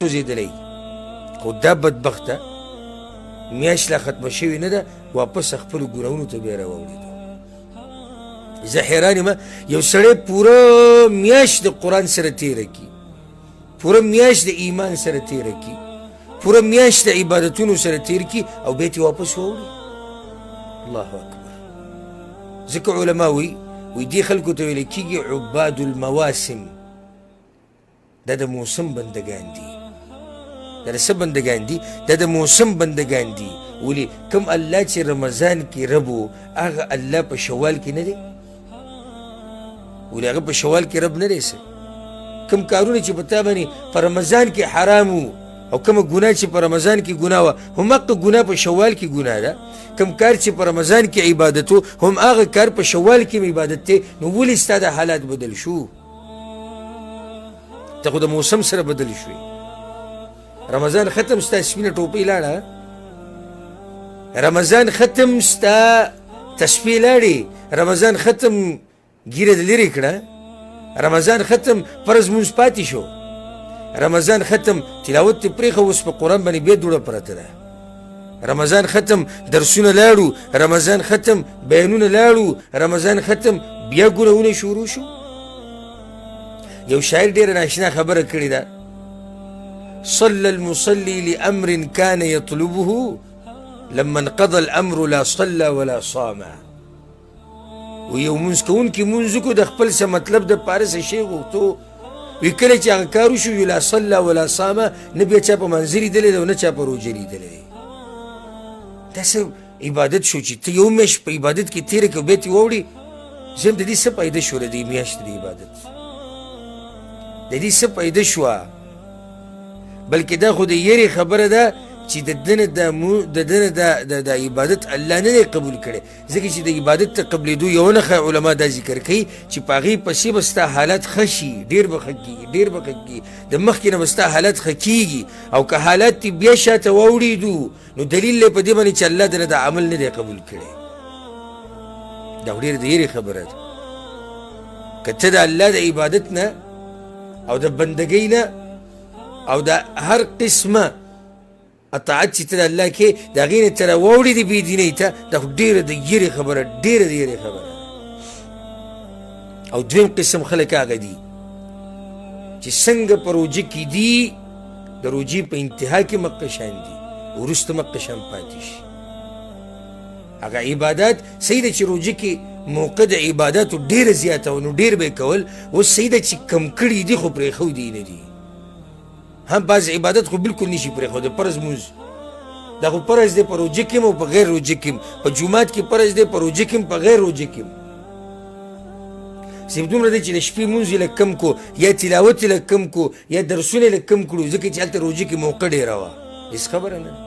سوځېدلی خو دا بدبخته میاشت لا ختمه شوې نه ده واپس خپلو ګناهونو ته بیا راواوړېدو. زه حیران یم یو سړی پوره میاشت د قرآن سره تېره کي، پوره میاشت د ایمان سره تېره کي، پوره میاشت د عبادتونو سره تېر کي او بیا ترې واپس واوړي. الله اکبر. ځکه علما وایي دې خلکو ته ویل کېږي عباد المواسم. دا د موسم بندګان دي. دا د څه بندګان دي؟ دا د موسم بندګان دي. ولې کوم الله چې رمضان کې رب و هغه الله په شوال کې نه دی؟ ولې هغه په شوال کې رب نه دی څه؟ کوم کارونه چې په تا باندې په رمضان کې حرام وو او کومه ګناه چې په رمضان کې ګناه وه همغه ګناه په شوال کې ګناه ده. کوم کار چې په رمضان کې عبادت و هم هغه کار په شوال کې عبادت دی. نو ولې ستا د حالات بدل شو؟ ته خو د موسم سره بدل شوې. رمضان ختم ستا سپینه ټوپۍ لاړه، رمضان ختم ستا تسبیح لاړې، رمضان ختم ګیره د لرې کړه، رمضان ختم فرض مونځ پاتې شو، رمضان ختم تلاوت دې پرېښه اوس په قرآن باندې بیا دوړه پرته ده، رمضان ختم درسونه لاړو، رمضان ختم بیانونه لاړو، رمضان ختم بیا ګناهونه شروع شو. یو شاعر ډېره ناشنا خبره کړې ده، صلى المصلي لأمر كان يطلبه لما انقضى الأمر لا صلى ولا صام. ویو مونځ کوونکي مونځ وکړو د خپل څه مطلب د پاره څه شی غوښتو، وی کله چې هغه کار وشو لا صلى ولا صام، نه بیا چا په منځ لیدلی دی او نه چا په روژه لیدلی دی. دا څه عبادت شو چې ته یو میاشت په عبادت کې تېره کړه بیا ترې واوړې؟ زم د دې څه فایده شوله د میاشتې د عبادت؟ د دې څه فایده شوه؟ بلکې دا خو د یېرې خبره ده چې د دنه د عبادت الله نه دی قبول کړی. ځکه چې د عبادت ته قبلېدو یوه نښه علما دا ذکر کوي چې په هغې پسې به ستا حالات ښه شي، ډېر به ښه کېږي، ډېر به ښه کېږي، د مخکې نه به ستا حالات ښه کېږي. او که حالات دې بیا شاته واوړېدو نو دلیل دی په دې باندې چې الله دنه د عمل نه دی قبول کړی. دا خو ډېر د یېرې خبره ده. که ته د الله د عبادت نه او د بندګۍ نه او د هر قسمه اطاعت چې ته د الله کې د هغې نه ته راواوړې د بېدینۍ ته، دا خو ډېره د یېرې خبره، ډېره د یېرې خبره. او دویم قسم خلک هغه دي چې څنګه په روژه کې دي د روژې په انتها کې مقه شان دي، وروسته مقه شان پاتې شي. هغه عبادات صحیح ده چې روژه کې موقع د عباداتو ډېره زیاته و نو ډېر به یې کول، اوس صحیح ده چې کم کړي دي خو پرېښودي نه دي. هم بعض عبادت خو بالکل نشي پرېښودی. فرض مونځ دا خو فرض دی په روژه کې هم او په غیر روژه کې هم، په جومات کې فرض دی، په روژه کې هم، په غیر روژه کې هم. صرف دومره دی چې د شپې مونځ یې لږ کم کو، یا تلاوت یې لږ کم کو، یا درسونه یې لږ کم کړو، ځکه چې هلته روژه کې موقع ډېره وه. هېڅ خبره نه ده،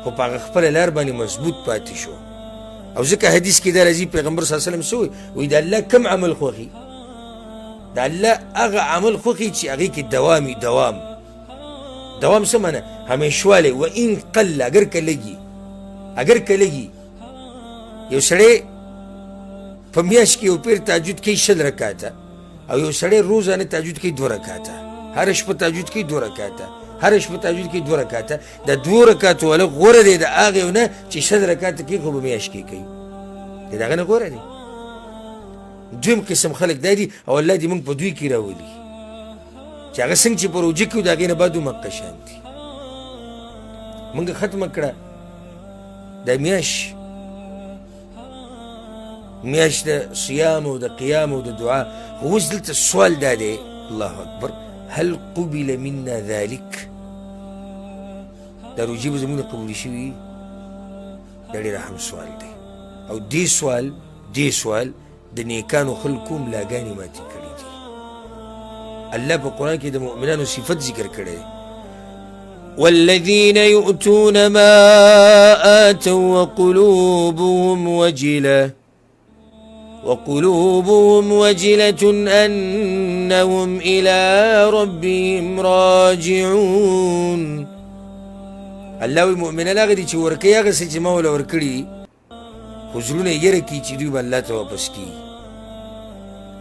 خو په هغه خپله لار باندې مضبوط پاتې شو. او ځکه حدیث کې دا راځي پیغمبر صلی الله علیه وسلم څه وایي؟ وایي د الله کم عمل خوښي؟ د الله هغه عمل خوښي چې هغې کې دوامي دوام څه معنی؟ همیشوالی. و این قل، اگر که لږي، اگر که لږي. یو سړی په میاشت کې یو پیر تهجد کوي 20 رکاته، او یو سړی روزانه تهجد کوي 2 رکاته، هره شپه تهجد کوي 2 رکاته، هره شپه تهجد کوي 2 رکاته. د 2 رکاتو والا غوره دی د هغې نه چې 100 رکاته کوي خو په میاشت کې کوي. د هغه نه غوره دی. دویم قسم خلک دا دي او الله دې موږ په دوی کې راولي چې هغه څنګه چې په روژه کې و د هغې نه بعد مقه شان دي. موږ ختمه کړه دا میاشت د صیام او د قیام او د دعا. خو اوس دلته سوال دا دی، الله اکبر، هل قبل منا ذلك؟ دا روژې به زموږ نه قبولې شوي؟ دا ډېر اهم سوال دی. او دې سوال د نیکانو خلکو ملاګانې ماتې کړي دي. الله په قرآن کې د مؤمنانو صفت ذکر کړی دی، والذین یؤتون ما آتوا وقلوبهم وجلة أنهم إلى ربهم راجعون. الله وی مؤمنان هغه دي چې ورکوي هغه څه چې ما وله ورکړي، خو زړونه یې یېره کوي چې دوی به الله ته واپس کېږي.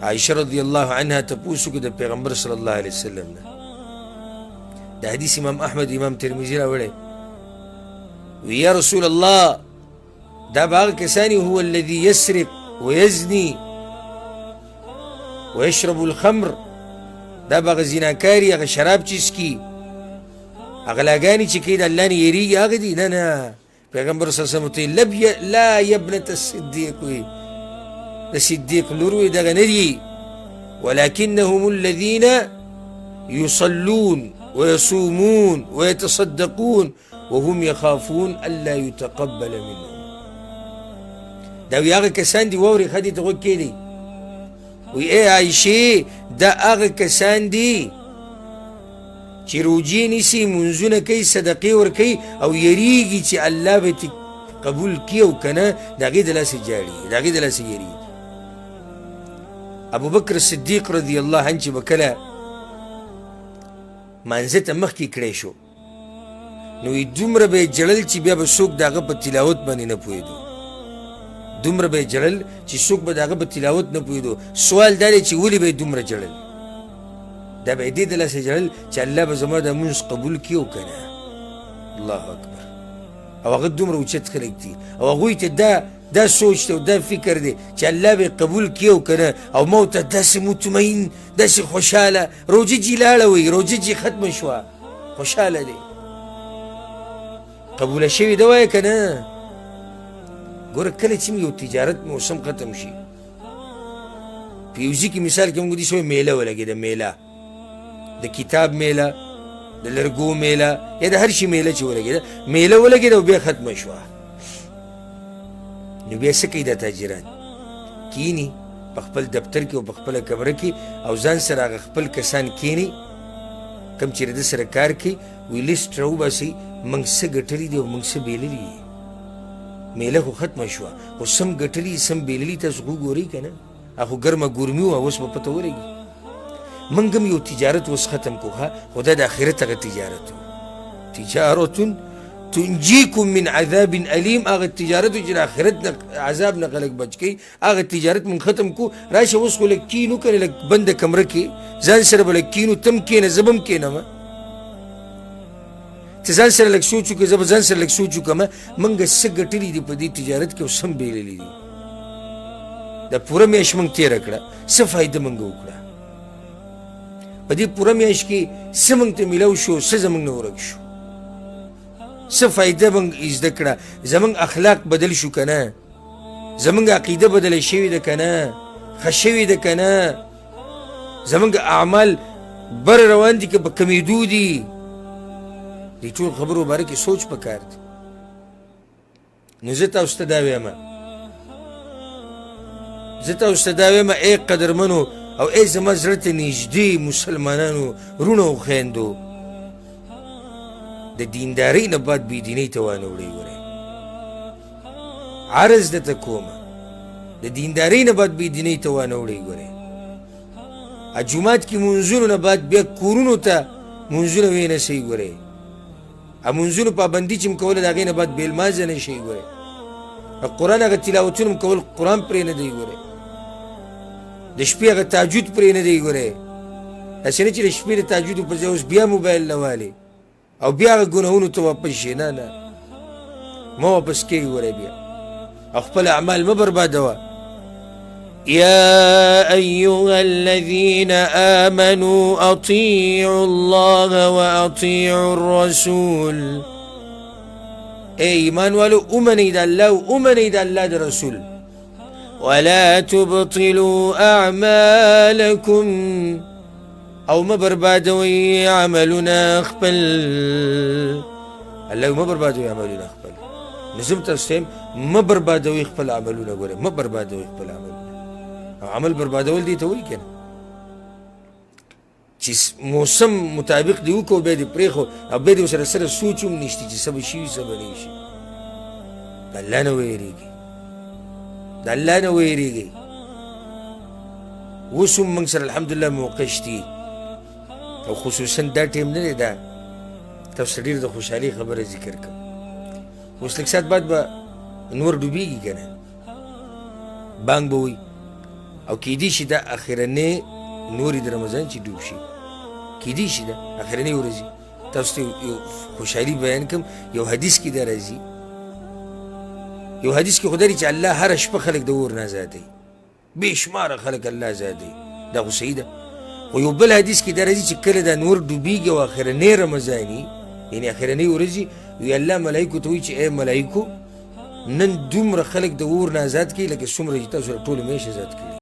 عایشه رضی الله عنها تپوس وکړه د پیغمبر صلی الله علیه وسلم نه، د حدیث امام احمد امام ترمذي راوړی وی یا رسول الله دا به هغه کسانی هو الذي يسرق ويزني ويشرب الخمر دا به هغه زیناکاري هغه شراب چې څکي هغه لاګانې چې کوي د الله نه یېرېږي هغه دي نه نه پیغمبر صلی الله علیه وسلم ورته لا یبنة الصدیق وی د صدیق لور وی دغه نه دي ولكنهم الذين يصلون ويصومون ويتصدقون وهم يخافون ألا يتقبل منهم دا وی هغه کسان دي واوري خدي ته غوږ کېدی وی ای عایشې دا هغه کسان دي چې روجې نیسي منځونه کوي صدقې ورکوي او یریږي چې الله به تې قبول کړي او که نه د هغې د لاسه جاړي د هغې د لاسه یریږي ابوبکر صدیق رضی الله عنه چې به کله مانځه ته مخکې کړی شو نو وی دومره به یې جړل چې بیا به څوک د هغه په تلاوت باندې نه پوهېدو دومره به یې جړل چې څوک به د هغه په تلاوت نه پوهېدو سوال دا دی چې ولې به یې دومره جړل دا به یې دې د لاسه جړل چې الله به زما د مونځ قبول کړي او که نه الله اکبر او هغه دومره اوچت خلک دي او هغوی ته دا سوچ ته او دا فکر دی چې الله به قبول کړي او که نه او ما ورته داسې مطمئن داسې خوشحاله روجه جي لاړه وی روجه جي ختمه شوه خوشحاله دی قبوله شوې ده وایه که نه ګوره کله چې یو تجارت موسم ختم شي په یوزي کې مثال کې موږ دي شوی میله ولګېده میله د کتاب میله د لرګو میله یا د هر شي میله چې ولګېده میله ولګېده او بیا ختمه شوه نو بیا څه کوي دا تاجران کینی په خپل دفتر کې او په خپله کمره کې او ځان سره هغه خپل کسان کینی کم چې د سره کار کوي وی لیسټ راوباسي موږ څه ګټلي دي او موږ څه بېللي دي میله خو ختمه شوه خو سم ګټلي سم بېللي تاسو خو ګورئ که نه هغه ګرمه ګرمي وه اوس به پته ورګي موږ هم یو تجارت اوس ختم کړو ښه خو دا د آخرت هغه تجارت و تجارت تنجیکم من عذاب علیم هغه تجارت چې د آخرت نه عذاب نه خلک بچ کوي هغه تجارت موږ ختم کړو راشه اوس خو لږ کینو که نه لږ بنده کمره کې ځان سره به لږ کینو تم کښېنه زه به هم کښېنم ته ځان سره لږ سوچ وکړې زه به ځان سره لږ سوچ وکړم موږ څه ګټلي دي په دې تجارت کې او څه هم بېللي دي دا پوره میاشت موږ تېره کړه څه فایده موږ وکړه په دې پوره میاشت کې څه موږ ته میلاو شو څه زموږ نه ورک شو څه فایده موږ زده کړه زموږ اخلاق بدل شو که نه زموږ عقیده بدله شوې ده که نه ښه شوې ده که نه زموږ اعمال بر روان دي که په کمېدو دي دې ټول خبرو باره کې سوچ پکار دی نو زه تاسو ته دا وایم ای قدرمنو او ای زما زړه ته نږدې مسلمانانو وروڼو او خویندو د دیندارۍ نه بعد بېدینۍ ته وانه وړئ ورئ عرض درته کومه د دیندارۍ نه بعد بېدینۍ ته وانه وړئ ګورئ جومات کې منځونو نه بعد بیا کورونو ته منځونه وینسئ ګورئ منځونو پابندي چې م کوله د هغې نه بعد بې لمانځه نه شئ ګورئ قرآن هغه تلاوتونه م کول قرآن پرې نه دی ګورئ د شپې هغه تهجد پرې نه دی ګورئ داسې نه چې د شپې د تهجدو پر ځای اوس بیا موبایل نه والې او بیا هغه ګناهونو ته واپس شي نه مه واپس کېږي ګورئ بیا او خپل اعمال مه بربادوه يا أيها الذين آمنوا أطيعوا الله وأطيعوا الرسول إيمان ولو أمني دا الله وأمني دا الله دا رسول ولا تبطلوا أعمالكم أو ما بربادوي عملنا أخبل الله ما بربادوي عملنا أخبل نزمت السيم ما بربادوي أخبل عملنا قولي ما بربادوي أخبل عملنا عمل بربادول دي ته وایي که نه چې موسم مطابق دې وکړو بیا دې پرېښو او بیا دې ورسره سره سوچ هم نشته چې څه به شي څه به نه شي د الله نه ویرېږي د الله نه ویرېږئ اوس هم موږ سره الحمدلله موقع شتي او خصوصا دا ټیم نه دی دا تاسو ډېر د خوشحالۍ خبره ذکر کړم اوس لږ ساعت بعد به نور ډوبېږي که نه بانګ به وایي او کیدی شي دا اخرنۍ نورې د رمضان چې ډوب شي کیدی شي دا اخرنۍ ورځې تاسو ته یو خوشحالي بیان کړم یو حدیث کې دا راځي یو حدیث کې خو دا چې الله هره شپه خلک د اور نه آزادوي بې شماره خلک الله آزادوي دا خو صحیح ده خو یو بل حدیث کې دا راځي چې کله دا نور ډوبېږي او اخرنۍ رمضاني یعنې اخرنۍ ورځي وي الله ملایکو ته وایي چې ای ملایکو نن دومره خلک د اور نه آزاد کړي لکه څومره چې تاسو ټوله میاشت آزاد کړي